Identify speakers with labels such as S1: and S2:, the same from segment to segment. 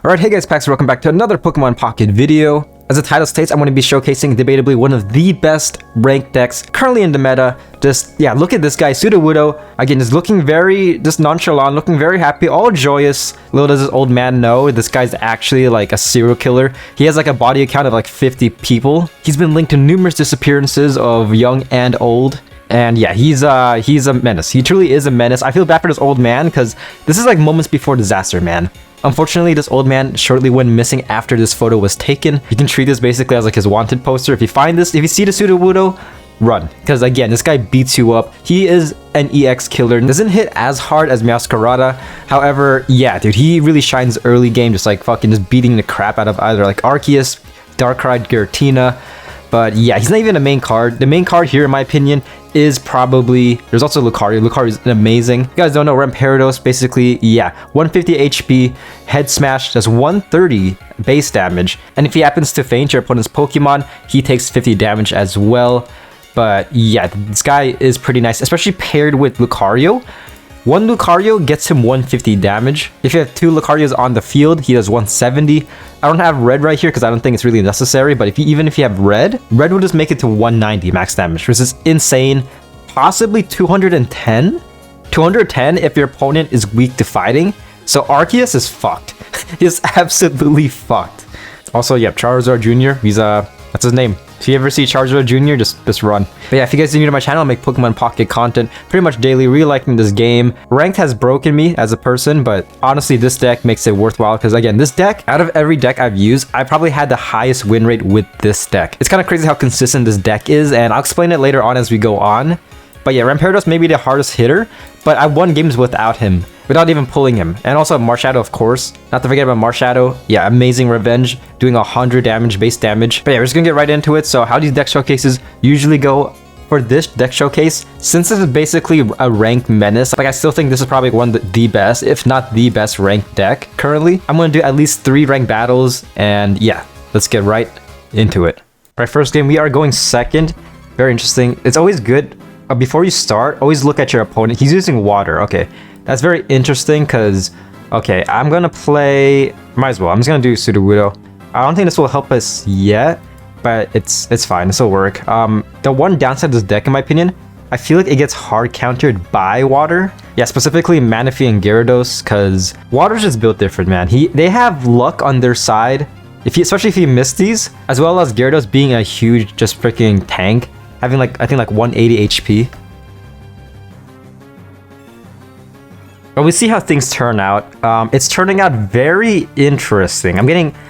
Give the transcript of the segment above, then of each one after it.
S1: Alright, hey guys, Pax, welcome back to another Pokemon Pocket video. As the title states, I'm going to be showcasing debatably one of the best ranked decks currently in the meta. Look at this guy, Sudowoodo. Again, just looking very, nonchalant, looking very happy, all joyous. Little does this old man know, this guy's actually like a serial killer. He has like a body count of like 50 people. He's been linked to numerous disappearances of young and old. And yeah, he's a menace. He truly is a menace. I feel bad for this old man because this is like moments before disaster, man. Unfortunately, this old man shortly went missing after this photo was taken. You can treat this basically as like his wanted poster. If you find this, if you see the Sudowoodo, run. Because again, this guy beats you up. He is an EX killer. Doesn't hit as hard as Meowscarada. However, yeah, dude, he really shines early game, just like fucking just beating the crap out of either like Arceus, Darkrai, Giratina. But yeah, he's not even a main card. The main card here, in my opinion, is probably... There's also Lucario. Lucario is amazing. You guys don't know, Rampardos, basically, yeah, 150 HP, head smash, does 130 base damage. And if he happens to faint your opponent's Pokemon, he takes 50 damage as well. But yeah, this guy is pretty nice, especially paired with Lucario. One Lucario gets him 150 damage. If you have two Lucarios on the field, he does 170. I don't have red right here because I don't think it's really necessary, but even if you have red will just make it to 190 max damage, which is insane. Possibly 210? 210 if your opponent is weak to fighting. So Arceus is fucked. He's absolutely fucked. Also, yeah, Charizard Jr., that's his name. If you ever see Charizard Jr., just run. But yeah, if you guys are new to my channel, I make Pokemon Pocket content pretty much daily, really liking this game. Ranked has broken me as a person, but honestly, this deck makes it worthwhile because again, this deck, out of every deck I've used, I probably had the highest win rate with this deck. It's kind of crazy how consistent this deck is, and I'll explain it later on as we go on. But yeah, Rampardos may be the hardest hitter, but I won games without him, without even pulling him. And also Marshadow, of course. Not to forget about Marshadow. Yeah, amazing revenge, doing 100 damage, base damage. But yeah, we're just gonna get right into it. So how these deck showcases usually go for this deck showcase, since this is basically a ranked menace, like I still think this is probably one of the best, if not the best ranked deck currently. I'm gonna do at least 3 ranked battles, and yeah, let's get right into it. All right, first game, we are going second. Very interesting. It's always good. Before you start, always look at your opponent. He's using water. Okay, that's very interesting because, okay, I'm gonna play, might as well, I'm just gonna do Sudowoodo. I don't think this will help us yet, but it's fine, this will work. The one downside of this deck, in my opinion, I feel like it gets hard countered by water. Yeah, specifically Manaphy and Gyarados, because water's just built different, man. They have luck on their side, especially if you miss these, as well as Gyarados being a huge, just freaking tank. Having like, I think like 180 HP. But we see how things turn out. It's turning out very interesting. I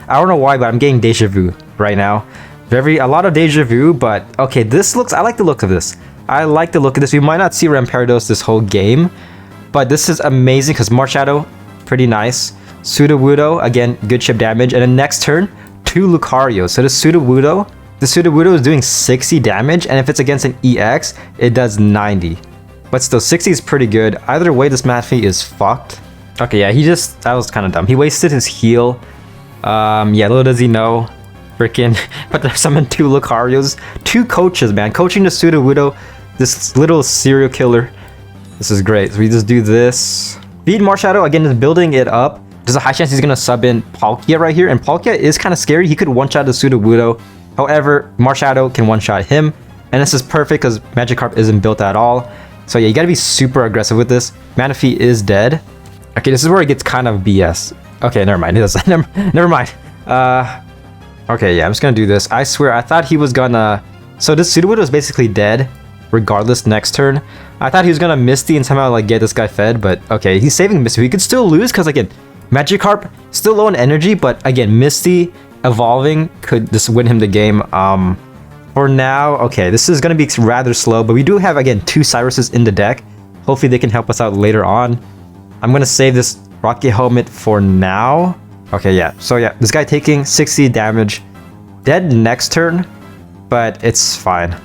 S1: don't know why, but I'm getting deja vu right now. A lot of deja vu, but okay, I like the look of this. I like the look of this. We might not see Rampardos this whole game, but this is amazing because Marshadow, pretty nice. Sudowoodo, again, good chip damage. And then next turn, 2 Lucario. So the Sudowoodo is doing 60 damage, and if it's against an EX, it does 90. But still, 60 is pretty good. Either way, this Manaphy is fucked. Okay, yeah, that was kind of dumb. He wasted his heal. Yeah, little does he know. Freaking, but there's summoned 2 Lucarios. 2 coaches, man. Coaching the Sudowoodo, this little serial killer. This is great. So we just do this. Feed Marshadow, again, is building it up. There's a high chance he's going to sub in PALKIA right here, and PALKIA is kind of scary. He could one-shot the Sudowoodo. However, Marshadow can one-shot him, and this is perfect because Magikarp isn't built at all. So yeah, you gotta be super aggressive with this. Manaphy is dead. Okay, this is where it gets kind of BS. Okay, never mind. Never mind. Okay, yeah, I'm just gonna do this. I swear, I thought he was gonna... So this Sudowoodo is basically dead, regardless next turn. I thought he was gonna Misty and somehow like get this guy fed, but okay, he's saving Misty. He could still lose because again, Magikarp still low on energy, but again, Misty evolving could just win him the game. For now, okay, this is gonna be rather slow, but we do have again 2 Cyruses in the deck. Hopefully they can help us out later on. I'm gonna save this Rocket Helmet for now. Okay, yeah, so yeah, this guy taking 60 damage, dead next turn, but it's fine.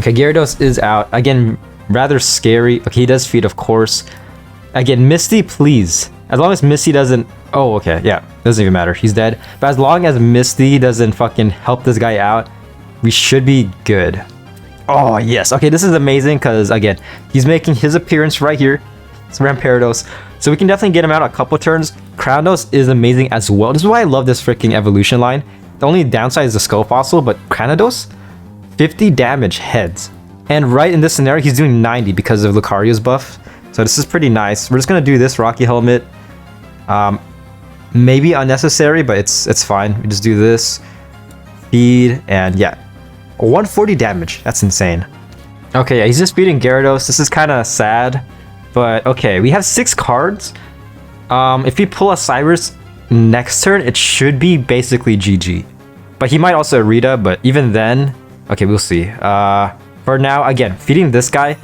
S1: Okay, Gyarados is out again, rather scary. Okay, he does feed, of course. Again, Misty, please, as long as Misty doesn't... Oh, okay, yeah, doesn't even matter, he's dead. But as long as Misty doesn't fucking help this guy out, we should be good. Oh, yes. Okay, this is amazing because, again, he's making his appearance right here. It's Rampardos. So we can definitely get him out a couple turns. Crownos is amazing as well. This is why I love this freaking evolution line. The only downside is the Skull Fossil, but Crownos, 50 damage heads. And right in this scenario, he's doing 90 because of Lucario's buff. So this is pretty nice. We're just gonna do this Rocky Helmet. Maybe unnecessary, but it's fine. We just do this. Feed, and yeah. 140 damage. That's insane. Okay, yeah, he's just beating Gyarados. This is kind of sad. But okay, we have 6 cards. If we pull a Cyrus next turn, it should be basically GG. But he might also Rita, but even then... Okay, we'll see. For now, again, feeding this guy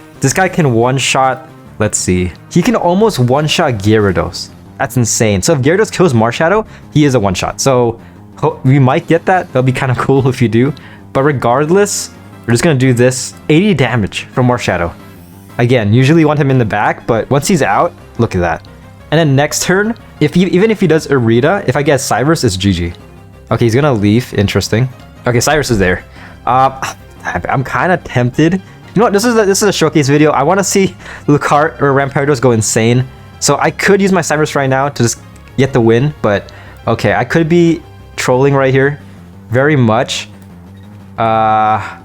S1: can one-shot... Let's see. He can almost one-shot Gyarados. That's insane. So if Gyarados kills Marshadow, he is a one-shot. So we might get that. That'll be kind of cool if you do. But regardless, we're just going to do this. 80 damage from Marshadow. Again, usually you want him in the back, but once he's out, look at that. And then next turn, even if he does Irida, if I get Cyrus, it's GG. Okay, he's gonna Leaf. Interesting. Okay, Cyrus is there. I'm kind of tempted. You know what? This is a showcase video. I want to see Lucario or Rampardos go insane. So I could use my Cyrus right now to just get the win. But okay, I could be trolling right here, very much. But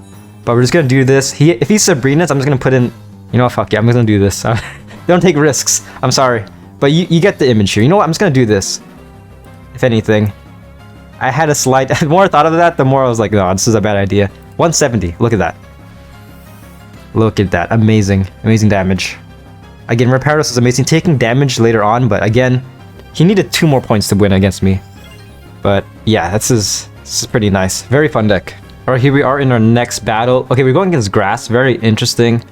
S1: we're just gonna do this. If he's Sabrina's, I'm just gonna put in. You know what? Fuck yeah, I'm gonna do this. Don't take risks. I'm sorry. But you get the image here. You know what? I'm just gonna do this. If anything. I had a slight... The more I thought of that, the more I was like, no, this is a bad idea. 170. Look at that. Look at that. Amazing. Amazing damage. Again, Rampardos is amazing. Taking damage later on, but again, he needed 2 more points to win against me. But yeah, this is pretty nice. Very fun deck. Alright, here we are in our next battle. Okay, we're going against Grass. Very interesting.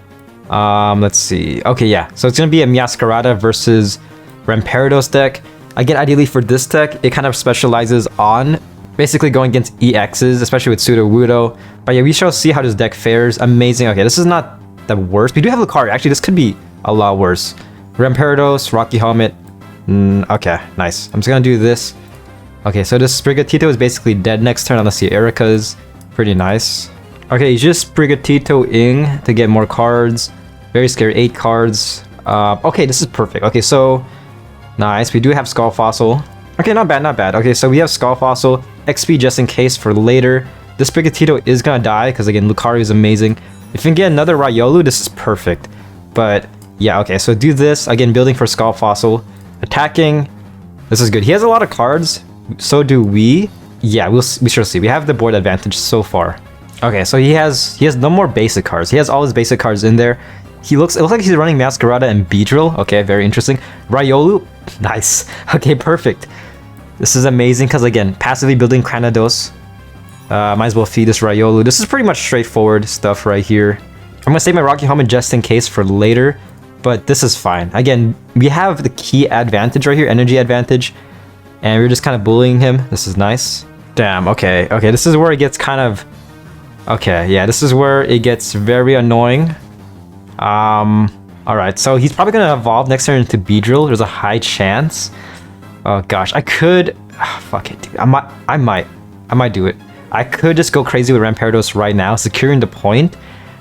S1: Let's see. Okay, yeah. So it's gonna be a Meowscarada versus Rampardos deck. Again, ideally for this deck, it kind of specializes on basically going against EXs, especially with Sudowoodo. But yeah, we shall see how this deck fares. Amazing. Okay, this is not the worst. We do have Lucario. Actually, this could be a lot worse. Rampardos, Rocky Helmet. Okay, nice. I'm just gonna do this. Okay, so this Sprigatito is basically dead next turn unless he Erika's. Pretty nice. Okay, he's just Sprigatito-ing to get more cards. Very scary, 8 cards. Okay, this is perfect. Okay, so... Nice, we do have Skull Fossil. Okay, not bad, not bad. Okay, so we have Skull Fossil, XP just in case for later. This Sprigatito is gonna die, because again, Lucario is amazing. If we can get another Riolu, this is perfect. But, yeah, okay, so do this. Again, building for Skull Fossil. Attacking. This is good. He has a lot of cards, so do we. Yeah, we shall see. We have the board advantage so far. Okay, so he has no more basic cards. He has all his basic cards in there. It looks like he's running Meowscarada and Beedrill. Okay, very interesting. Riolu, nice. Okay, perfect. This is amazing because again, passively building Crownos. Might as well feed this Riolu. This is pretty much straightforward stuff right here. I'm gonna save my Rocky Helmet just in case for later, but this is fine. Again, we have the key advantage right here, energy advantage, and we're just kind of bullying him. This is nice. Damn. Okay. Okay. This is where it gets kind of. Okay. Yeah. This is where it gets very annoying. Alright, so he's probably gonna evolve next turn into Beedrill. There's a high chance. Oh gosh, I could... fuck it, dude. I might do it. I could just go crazy with Rampardos right now, securing the point.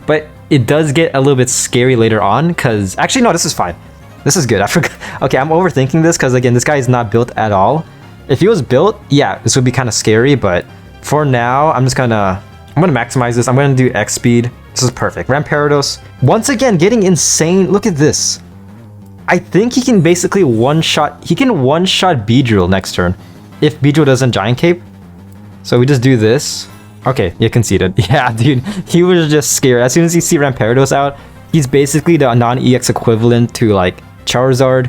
S1: But it does get a little bit scary later on, because... Actually, no, this is fine. This is good. I forgot. Okay, I'm overthinking this, because again, this guy is not built at all. If he was built, yeah, this would be kind of scary, but... For now, I'm gonna maximize this. I'm gonna do X speed. This is perfect. Rampardos, once again, getting insane. Look at this. I think he can basically one-shot... He can one-shot Beedrill next turn if Beedrill doesn't Giant Cape. So we just do this. Okay, you conceded. Yeah, dude. He was just scared. As soon as you see Rampardos out, he's basically the non-EX equivalent to, like, Charizard.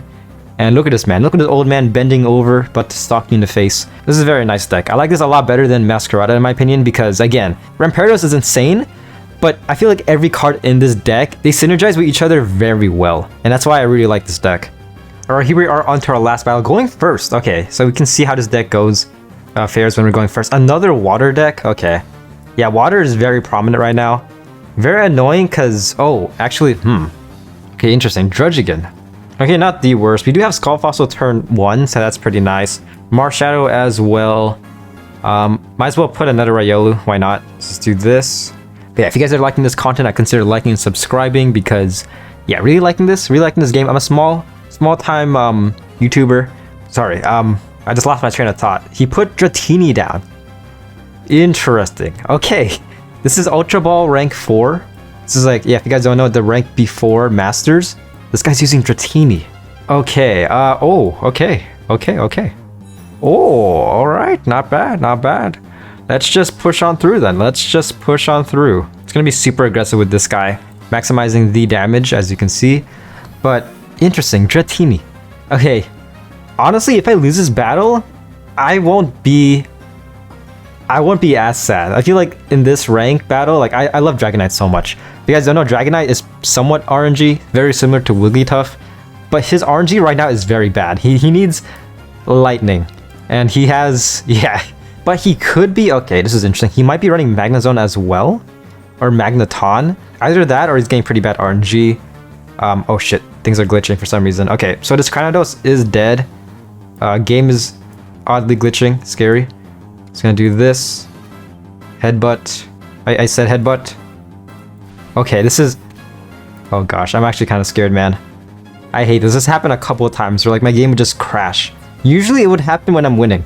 S1: And look at this man. Look at this old man bending over, but to stalk you in the face. This is a very nice deck. I like this a lot better than Meowscarada, in my opinion, because, again, Rampardos is insane. But I feel like every card in this deck, they synergize with each other very well. And that's why I really like this deck. Alright, here we are onto our last battle. Going first. Okay, so we can see how this deck goes. Fares when we're going first. Another water deck? Okay. Yeah, water is very prominent right now. Very annoying because... Oh, actually, Okay, interesting. Drudge again. Okay, not the worst. We do have Skull Fossil turn 1, so that's pretty nice. Marshadow as well. Might as well put another Riolu. Why not? Let's just do this. But yeah, if you guys are liking this content, I consider liking and subscribing because, yeah, really liking this game. I'm a small-time YouTuber, sorry. I just lost my train of thought. He put Dratini down. Interesting. Okay. This is Ultra Ball rank 4. This is like, yeah, if you guys don't know, the rank before Masters. This guy's using Dratini. Okay, okay. Oh, alright, not bad, not bad. Let's just push on through then. Let's just push on through. It's gonna be super aggressive with this guy, maximizing the damage, as you can see. But, interesting, Dratini. Okay, honestly, if I lose this battle, I won't be as sad. I feel like in this rank battle, like I love Dragonite so much. If you guys don't know, Dragonite is somewhat RNG, very similar to Wigglytuff, but his RNG right now is very bad. He needs Lightning, and he has, yeah, but he could be, okay, this is interesting. He might be running Magnezone as well, or Magneton. Either that, or he's getting pretty bad RNG. Oh shit, things are glitching for some reason. Okay, so this Cranidos is dead. Game is oddly glitching, scary. It's gonna do this. Headbutt. I said headbutt. Okay, this is... Oh gosh, I'm actually kind of scared, man. I hate this. This happened a couple of times where like my game would just crash. Usually it would happen when I'm winning.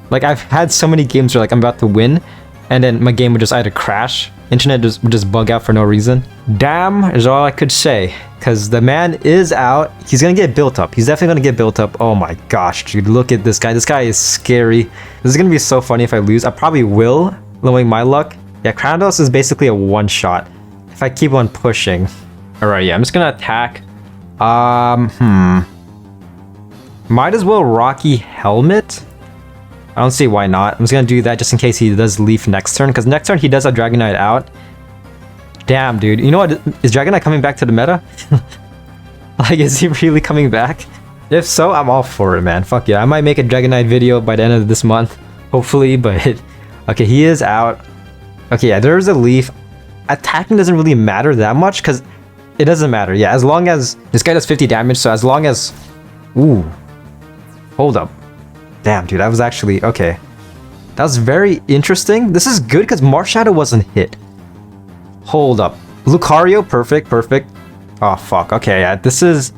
S1: Like I've had so many games where like I'm about to win and then my game would just either crash, internet would just bug out for no reason. Damn is all I could say, because the man is out. He's gonna get built up. He's definitely gonna get built up. Oh my gosh, dude, look at this guy. This guy is scary. This is gonna be so funny if I lose. I probably will, knowing my luck. Yeah, Cranidos is basically a one-shot if I keep on pushing. Alright, yeah, I'm just gonna attack. Might as well Rocky Helmet. I don't see why not. I'm just gonna do that just in case he does Leaf next turn, because next turn he does have Dragonite out. Damn, dude. You know what? Is Dragonite coming back to the meta? Like, is he really coming back? If so, I'm all for it, man. Fuck yeah. I might make a Dragonite video by the end of this month, hopefully, but... Okay, he is out. Okay, yeah, there's a Leaf. Attacking doesn't really matter that much, because it doesn't matter. Yeah, as long as... This guy does 50 damage, so as long as... Ooh. Hold up. Damn, dude, that was actually... Okay. That was very interesting. This is good because Marshadow wasn't hit. Hold up. Lucario, perfect, perfect. Oh, fuck. Okay, yeah, this is...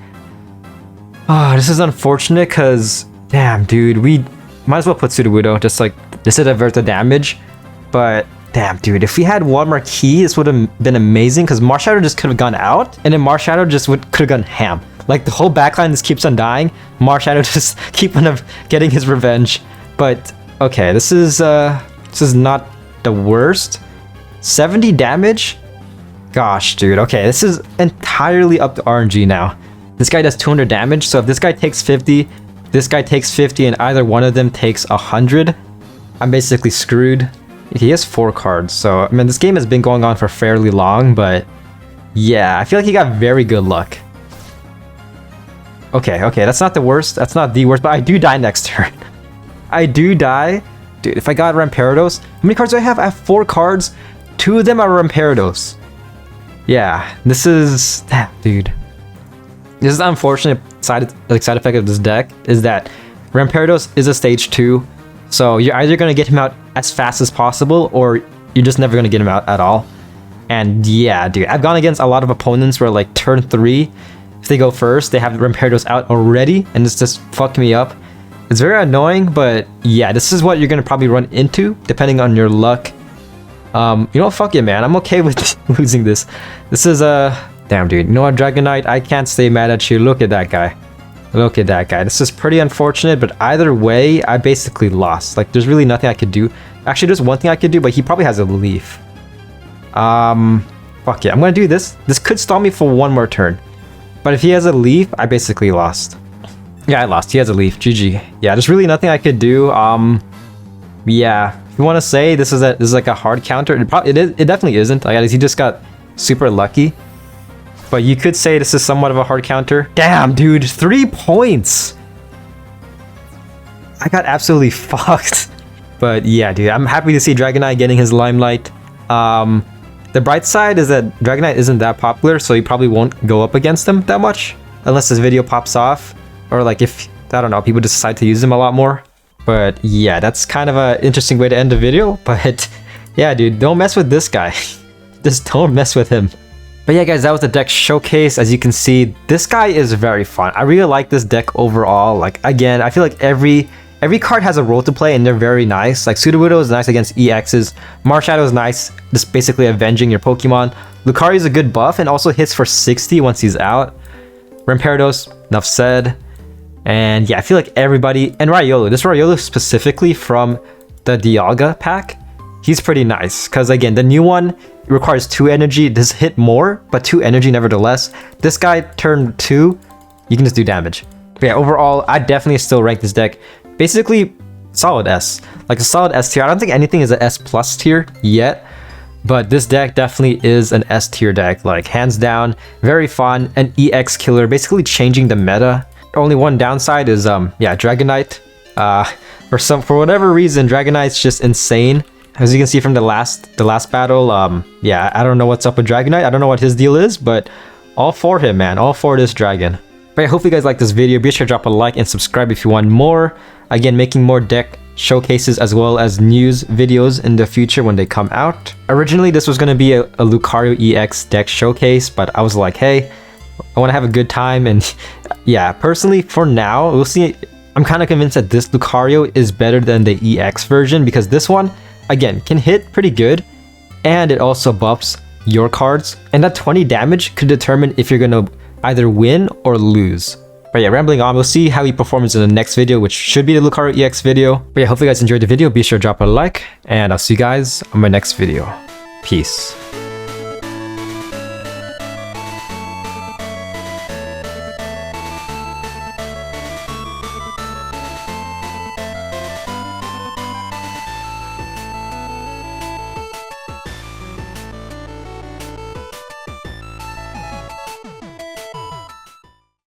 S1: Oh, this is unfortunate because... Damn, dude, we might as well put Sudowoodo just to divert the damage. But, damn, dude, if we had one more key, this would have been amazing because Marshadow just could have gone out and then Marshadow just could have gone ham. Like, the whole backline just keeps on dying. Marshadow just keep on getting his revenge. But, okay, this is not the worst. 70 damage? Gosh, dude. Okay, this is entirely up to RNG now. This guy does 200 damage, so if this guy takes 50, this guy takes 50, and either one of them takes 100, I'm basically screwed. He has 4 cards, so, I mean, this game has been going on for fairly long, but yeah, I feel like he got very good luck. Okay, okay, that's not the worst. That's not the worst, but I do die next turn. I do die. Dude, if I got Rampardos... How many cards do I have? I have 4 cards. 2 of them are Rampardos. Yeah, this is... Dude. This is the unfortunate side effect of this deck, is that Rampardos is a stage 2, so you're either going to get him out as fast as possible, or you're just never going to get him out at all. And yeah, dude, I've gone against a lot of opponents where like turn 3... If they go first, they have Rampardos out already, and it's just fucked me up. It's very annoying, but yeah, this is what you're gonna probably run into, depending on your luck. You know what, fuck yeah, man. I'm okay with losing this. This is damn, dude. You know what, Dragonite? I can't stay mad at you. Look at that guy. Look at that guy. This is pretty unfortunate, but either way, I basically lost. Like, there's really nothing I could do. Actually, there's one thing I could do, but he probably has a Leaf. Fuck yeah, I'm gonna do this. This could stall me for one more turn. But if he has a Leaf, I basically lost. Yeah, I lost. He has a Leaf. GG. Yeah, there's really nothing I could do. Yeah. If you want to say this is like a hard counter, it definitely isn't. Like, he just got super lucky. But you could say this is somewhat of a hard counter. Damn, dude, 3 points. I got absolutely fucked. But yeah, dude, I'm happy to see Dragonite getting his limelight. The bright side is that Dragonite isn't that popular, so you probably won't go up against him that much. Unless this video pops off. Or like if, I don't know, people decide to use him a lot more. But yeah, that's kind of an interesting way to end the video. But yeah, dude, don't mess with this guy. Just don't mess with him. But yeah guys, that was the deck showcase. As you can see, this guy is very fun. I really like this deck overall. Like again, I feel like every card has a role to play and they're very nice. Like Sudowoodo is nice against EXs. Marshadow is nice, just basically avenging your Pokemon. Lucario is a good buff and also hits for 60 once he's out. Rampardos, enough said. And yeah, I feel like everybody, and Riolu, this Riolu specifically from the Dialga pack, he's pretty nice. Because again, the new one requires 2 energy. This hit more, but 2 energy nevertheless. This guy, turn 2, you can just do damage. But yeah, overall, I definitely still rank this deck basically solid S. Like a solid S tier. I don't think anything is an S plus tier yet. But this deck definitely is an S tier deck. Like hands down, very fun. An EX killer, basically changing the meta. Only one downside is yeah, Dragonite. For whatever reason, Dragonite's just insane. As you can see from the last battle, yeah, I don't know what's up with Dragonite. I don't know what his deal is, but all for him, man. All for this dragon. But I hope you guys like this video. Be sure to drop a like and subscribe if you want more. Again, making more deck showcases as well as news videos in the future when they come out. Originally, this was going to be a Lucario EX deck showcase, but I was like, hey, I want to have a good time. And yeah, personally, for now, we'll see. I'm kind of convinced that this Lucario is better than the EX version because this one, again, can hit pretty good and it also buffs your cards. And that 20 damage could determine if you're going to either win or lose. But yeah, rambling on, we'll see how he performs in the next video, which should be the Lucario EX video. But yeah, hopefully you guys enjoyed the video. Be sure to drop a like and I'll see you guys on my next video. Peace.